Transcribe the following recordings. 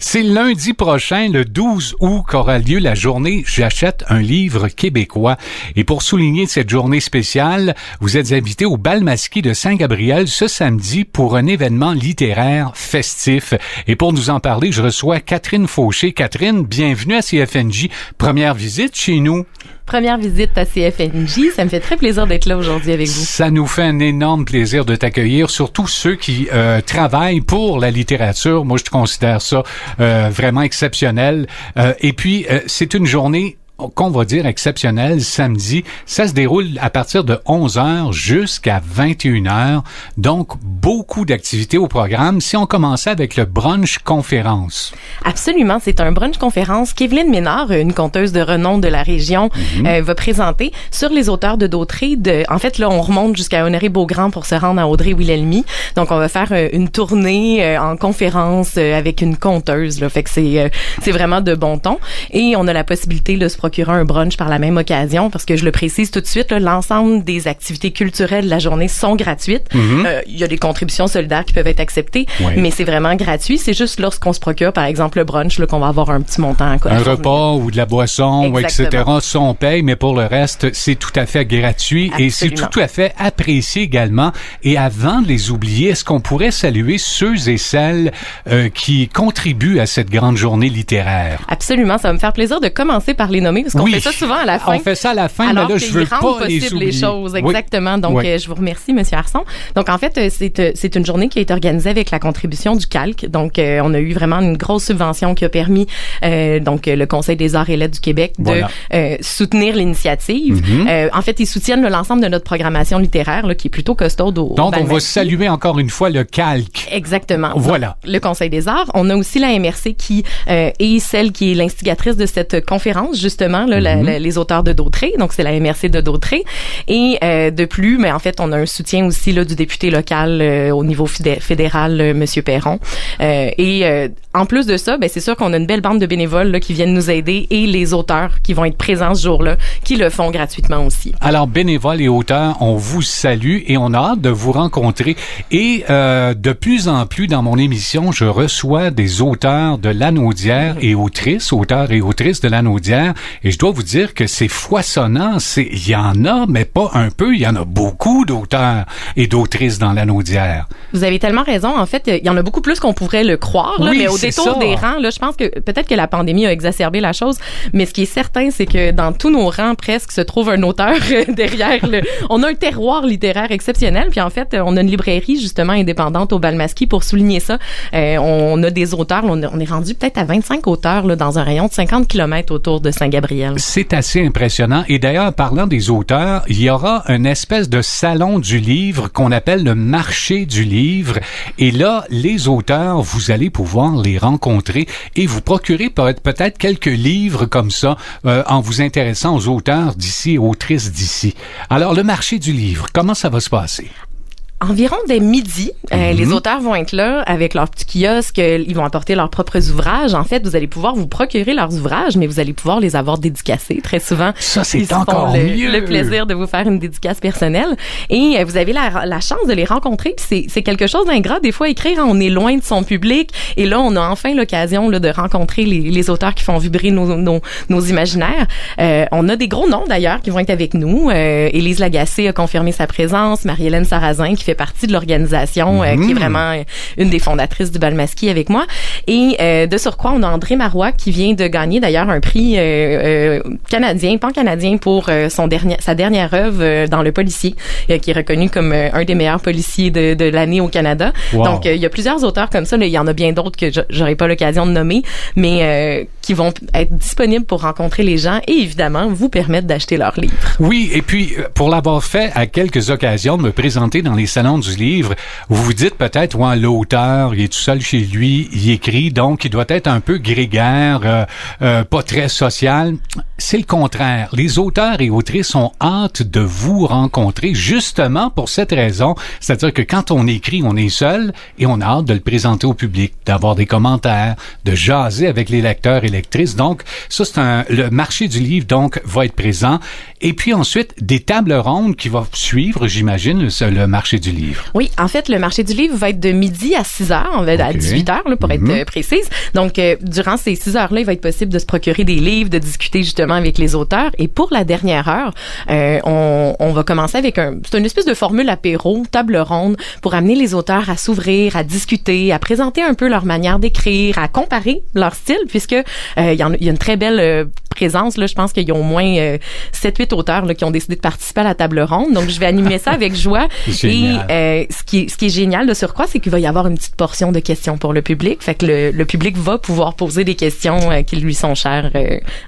C'est lundi prochain, le 12 août, qu'aura lieu la journée J'achète un livre québécois. Et pour souligner cette journée spéciale, vous êtes invité au Bal Masquis de Saint-Gabriel ce samedi pour un événement littéraire festif. Et pour nous en parler, je reçois Catherine Fauché. Catherine, bienvenue à CFNJ. Première visite chez nous. Première visite à CFNJ. Ça me fait très plaisir d'être là aujourd'hui avec vous. Ça nous fait un énorme plaisir de t'accueillir, surtout ceux qui travaillent pour la littérature. Moi, je considère ça vraiment exceptionnel. Et puis, c'est une journée qu'on va dire exceptionnelle, samedi. Ça se déroule à partir de 11h jusqu'à 21h. Donc, beaucoup d'activités au programme. Si on commençait avec le brunch conférence. Absolument. C'est un brunch conférence qu'Evelyne Ménard, une conteuse de renom de la région, va présenter sur les auteurs de Dautrey. En fait, là, on remonte jusqu'à Honoré Beaugrand pour se rendre à Audrey-Wilhelmy. Donc, on va faire une tournée en conférence avec une conteuse. Là. Fait que c'est vraiment de bon ton. Et on a la possibilité de se procurer un brunch par la même occasion, parce que je le précise tout de suite, là, l'ensemble des activités culturelles de la journée sont gratuites. Il y a des contributions solidaires qui peuvent être acceptées, mais c'est vraiment gratuit. C'est juste lorsqu'on se procure, par exemple, le brunch, là, qu'on va avoir un petit montant. Un repas ou de la boisson, etc. Ça, on paye, mais pour le reste, c'est tout à fait gratuit. Absolument. Et c'est tout à fait apprécié également. Et avant de les oublier, est-ce qu'on pourrait saluer ceux et celles qui contribuent à cette grande journée littéraire? Absolument. Ça va me faire plaisir de commencer par les nommer, parce qu'on fait ça souvent à la fin. On fait ça à la fin, alors mais là, je veux pas les oublier. Les choses, exactement. Donc, je vous remercie, Monsieur Arson. Donc, en fait, c'est une journée qui a été organisée avec la contribution du Calque. Donc, on a eu vraiment une grosse subvention qui a permis, donc, le Conseil des arts et lettres du Québec de soutenir l'initiative. En fait, ils soutiennent l'ensemble de notre programmation littéraire, là, qui est plutôt costaude au Donc, on va saluer encore une fois le Calque. Exactement. Voilà. Donc, le Conseil des arts. On a aussi la MRC qui est celle qui est l'instigatrice de cette conférence, justement, là, les auteurs de Dautrey. Donc, c'est la MRC de Dautrey. Et de plus, mais en fait, on a un soutien aussi là, du député local au niveau fédéral, Monsieur Perron. En plus de ça, ben, c'est sûr qu'on a une belle bande de bénévoles là, qui viennent nous aider, et les auteurs qui vont être présents ce jour-là, qui le font gratuitement aussi. Alors, bénévoles et auteurs, on vous salue et on a hâte de vous rencontrer. Et de plus en plus, dans mon émission, je reçois des auteurs de Lanaudière et auteurs et autrices de Lanaudière. Et je dois vous dire que c'est foisonnant. Il y en a, mais pas un peu. Il y en a beaucoup d'auteurs et d'autrices dans Lanaudière. Vous avez tellement raison. En fait, il y en a beaucoup plus qu'on pourrait le croire. Là, mais au détour des rangs, là, je pense que peut-être que la pandémie a exacerbé la chose. Mais ce qui est certain, c'est que dans tous nos rangs, presque, se trouve un auteur derrière. On a un terroir littéraire exceptionnel. Puis en fait, on a une librairie justement indépendante au Bal Masquis pour souligner ça. On a des auteurs. On est rendu peut-être à 25 auteurs là, dans un rayon de 50 km autour de Saint-Gabriel. C'est assez impressionnant. Et d'ailleurs, parlant des auteurs, il y aura une espèce de salon du livre qu'on appelle le marché du livre. Et là, les auteurs, vous allez pouvoir les rencontrer et vous procurer peut-être quelques livres comme ça en vous intéressant aux auteurs d'ici et autrices d'ici. Alors, le marché du livre, comment ça va se passer? Environ dès midi, les auteurs vont être là avec leur petit kiosque. Ils vont apporter leurs propres ouvrages. En fait, vous allez pouvoir vous procurer leurs ouvrages, mais vous allez pouvoir les avoir dédicacés. Très souvent, ça, c'est encore mieux. Le plaisir de vous faire une dédicace personnelle. Et vous avez la chance de les rencontrer. Puis c'est quelque chose d'ingrat. Des fois, écrire, on est loin de son public. Et là, on a enfin l'occasion là, de rencontrer les auteurs qui font vibrer nos imaginaires. On a des gros noms, d'ailleurs, qui vont être avec nous. Élise Lagacé a confirmé sa présence. Marie-Hélène Sarrazin, qui fait partie de l'organisation, qui est vraiment une des fondatrices du Bal Masquis avec moi. Et de surcroît, on a André Marois qui vient de gagner d'ailleurs un prix canadien, pan-canadien pour sa dernière œuvre dans le policier, qui est reconnu comme un des meilleurs policiers de l'année au Canada. Wow. Donc, il y a plusieurs auteurs comme ça. Là, il y en a bien d'autres que j'aurais pas l'occasion de nommer, mais qui vont être disponibles pour rencontrer les gens et évidemment vous permettre d'acheter leurs livres. Oui, et puis pour l'avoir fait à quelques occasions, de me présenter dans les salons du livre, vous vous dites peut-être, ouais, l'auteur, il est tout seul chez lui, il écrit, donc il doit être un peu grégaire, pas très social. C'est le contraire. Les auteurs et autrices ont hâte de vous rencontrer justement pour cette raison. C'est-à-dire que quand on écrit, on est seul et on a hâte de le présenter au public, d'avoir des commentaires, de jaser avec les lecteurs et lectrices. Donc, ça, le marché du livre, donc, va être présent. Et puis ensuite, des tables rondes qui vont suivre, j'imagine, le marché du livre? Oui, en fait, le marché du livre va être de midi à 6 heures, à 18 heures, là, pour être précise. Donc, durant ces 6 heures-là, il va être possible de se procurer des livres, de discuter justement avec les auteurs. Et pour la dernière heure, on va commencer avec c'est une espèce de formule apéro, table ronde, pour amener les auteurs à s'ouvrir, à discuter, à présenter un peu leur manière d'écrire, à comparer leur style, puisque il y a une très belle présence. Là, je pense qu'il y a au moins 7-8 auteurs là, qui ont décidé de participer à la table ronde. Donc, je vais animer ça avec joie. Génial. Et ce qui est génial de surcroît, c'est qu'il va y avoir une petite portion de questions pour le public. Fait que le public va pouvoir poser des questions qui lui sont chères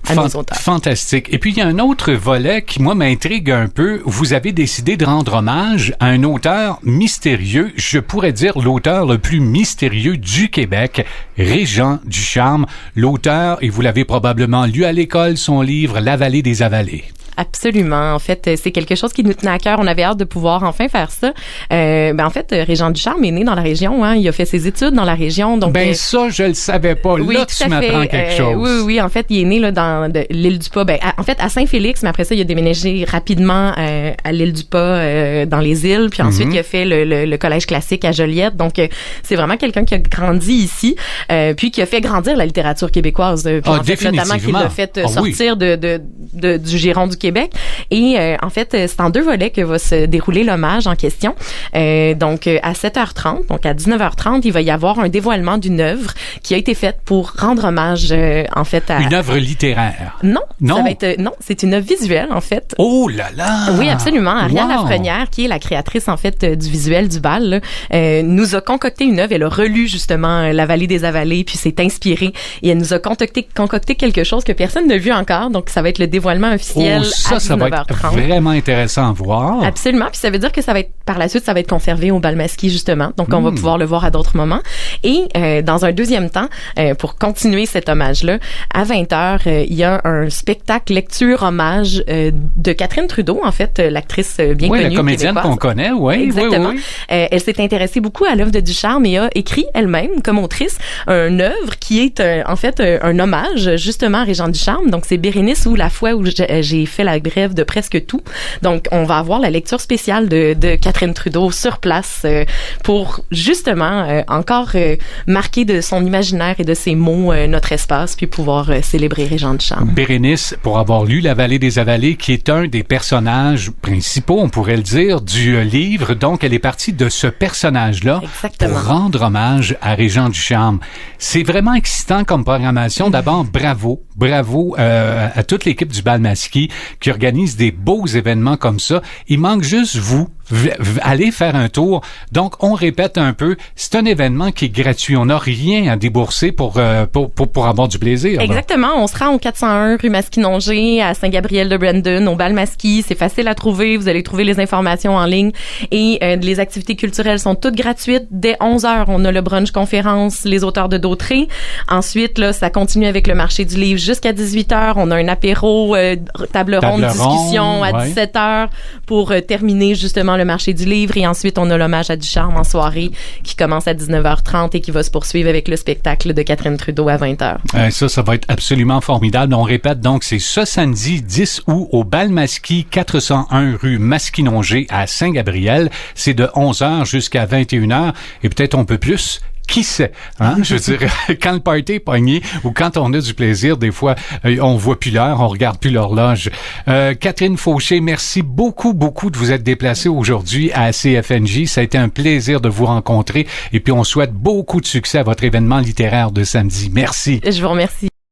à nos auteurs. Fantastique. Et puis, il y a un autre volet qui, moi, m'intrigue un peu. Vous avez décidé de rendre hommage à un auteur mystérieux. Je pourrais dire l'auteur le plus mystérieux du Québec, Régent Ducharme. L'auteur, et vous l'avez probablement lu à l'école, son livre « La vallée des avalées ». Absolument. En fait, c'est quelque chose qui nous tenait à cœur. On avait hâte de pouvoir enfin faire ça. En fait, Régent Ducharme est né dans la région. Hein. Il a fait ses études dans la région. Donc, ça, je le savais pas. Oui, là, tu m'apprends quelque chose. Oui. En fait, il est né là dans l'île du Pas. En fait, à Saint-Félix, mais après ça, il a déménagé rapidement à l'île du Pas, dans les îles. Puis ensuite, il a fait le collège classique à Joliette. Donc, c'est vraiment quelqu'un qui a grandi ici, puis qui a fait grandir la littérature québécoise. Puis en fait, notamment, qui l'a fait sortir du giron du Québec. Et en fait, c'est en 2 volets que va se dérouler l'hommage en question. Donc, à 7h30, donc à 19h30, il va y avoir un dévoilement d'une œuvre qui a été faite pour rendre hommage, en fait, à... Une œuvre littéraire? Non. Ça va être, non, c'est une œuvre visuelle, en fait. Oh là là! Oui, absolument. Ariane Lafrenière, qui est la créatrice, en fait, du visuel du bal, là, nous a concocté une œuvre. Elle a relu, justement, La vallée des avalées, puis s'est inspirée. Et elle nous a concocté quelque chose que personne n'a vu encore. Donc, ça va être le dévoilement officiel. Ça va être vraiment intéressant à voir. Absolument. Puis ça veut dire que ça va être, par la suite, ça va être conservé au bal masqué, justement. Donc, on va pouvoir le voir à d'autres moments. Et dans un deuxième temps, pour continuer cet hommage-là, à 20h, il y a un spectacle lecture-hommage de Catherine Trudeau, en fait, l'actrice bien connue. Oui, la comédienne qu'on connaît, oui. Exactement. Oui. Elle s'est intéressée beaucoup à l'œuvre de Ducharme et a écrit elle-même, comme autrice, une œuvre qui est, en fait, un hommage, justement, à Régent Ducharme. Donc, c'est Bérénice ou La fois où j'ai fait la grève de presque tout. Donc, on va avoir la lecture spéciale de Catherine Trudeau sur place pour justement encore marquer de son imaginaire et de ses mots notre espace, puis pouvoir célébrer Régent Ducharme. Bérénice, pour avoir lu La vallée des avalées, qui est un des personnages principaux, on pourrait le dire, du livre. Donc, elle est partie de ce personnage-là. Exactement. Pour rendre hommage à Régent Ducharme. C'est vraiment excitant comme programmation. D'abord, bravo à toute l'équipe du Bal Masqué qui organise des beaux événements comme ça. Il manque juste vous. Allez faire un tour. Donc, on répète un peu, c'est un événement qui est gratuit. On n'a rien à débourser pour avoir du plaisir. Exactement. On se rend au 401 rue Masquinongé, à Saint-Gabriel-de-Brandon, au Bal Masqué. C'est facile à trouver. Vous allez trouver les informations en ligne. Et les activités culturelles sont toutes gratuites. Dès 11h, on a le brunch conférence, les auteurs de Dautré. Ensuite, là, ça continue avec le marché du livre jusqu'à 18h. On a un apéro, table ronde, discussion à 17h pour terminer justement le marché du livre. Et ensuite, on a l'hommage à Ducharme en soirée qui commence à 19h30 et qui va se poursuivre avec le spectacle de Catherine Trudeau à 20h. Ça va être absolument formidable. On répète donc, c'est ce samedi 10 août au Bal Masqué, 401 rue Masquinongé à Saint-Gabriel. C'est de 11h jusqu'à 21h et peut-être un peu plus. Qui sait, hein? Je veux dire, quand le party est pogné ou quand on a du plaisir, des fois, on voit plus l'heure, on regarde plus l'horloge. Catherine Fauché, merci beaucoup de vous être déplacée aujourd'hui à CFNJ. Ça a été un plaisir de vous rencontrer et puis on souhaite beaucoup de succès à votre événement littéraire de samedi. Merci. Je vous remercie.